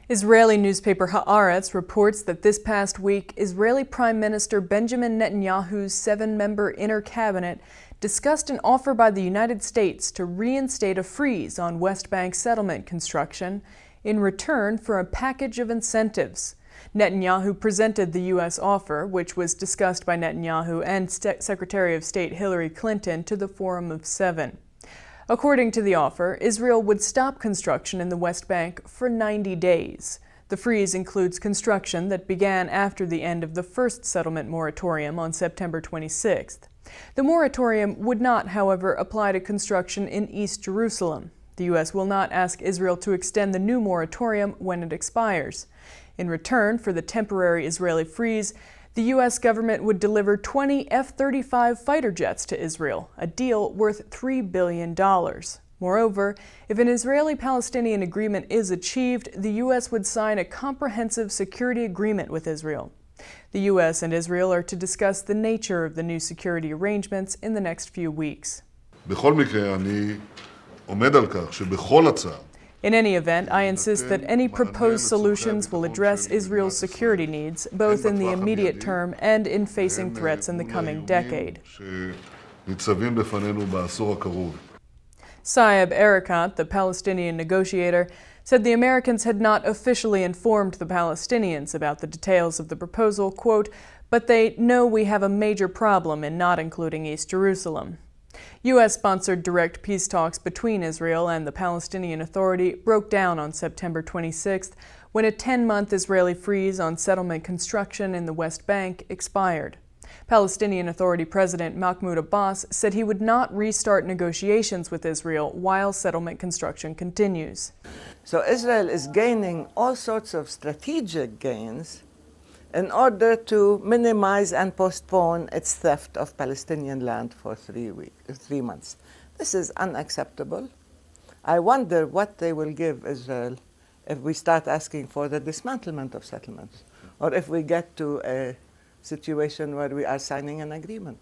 Israeli newspaper Haaretz reports that this past week, Israeli Prime Minister Benjamin Netanyahu's 7-member inner cabinet discussed an offer by the United States to reinstate a freeze on West Bank settlement construction in return for a package of incentives. Netanyahu presented the U.S. offer, which was discussed by Netanyahu and Secretary of State Hillary Clinton, to the Forum of Seven. According to the offer, Israel would stop construction in the West Bank for 90 days. The freeze includes construction that began after the end of the first settlement moratorium on September 26th. The moratorium would not, however, apply to construction in East Jerusalem. The U.S. will not ask Israel to extend the new moratorium when it expires. In return for the temporary Israeli freeze, the U.S. government would deliver 20 F-35 fighter jets to Israel, a deal worth $3 billion. Moreover, if an Israeli-Palestinian agreement is achieved, the U.S. would sign a comprehensive security agreement with Israel. The U.S. and Israel are to discuss the nature of the new security arrangements in the next few weeks. In any event, I insist that any proposed solutions will address Israel's security needs, both in the immediate term and in facing threats in the coming decade. Saeb Erekat, the Palestinian negotiator, said the Americans had not officially informed the Palestinians about the details of the proposal, quote, "but they know we have a major problem in not including East Jerusalem." U.S.-sponsored direct peace talks between Israel and the Palestinian Authority broke down on September 26th when a 10-month Israeli freeze on settlement construction in the West Bank expired. Palestinian Authority President Mahmoud Abbas said he would not restart negotiations with Israel while settlement construction continues. So Israel is gaining all sorts of strategic gains in order to minimize and postpone its theft of Palestinian land for 3 months. This is unacceptable. I wonder what they will give Israel if we start asking for the dismantlement of settlements, or if we get to a situation where we are signing an agreement.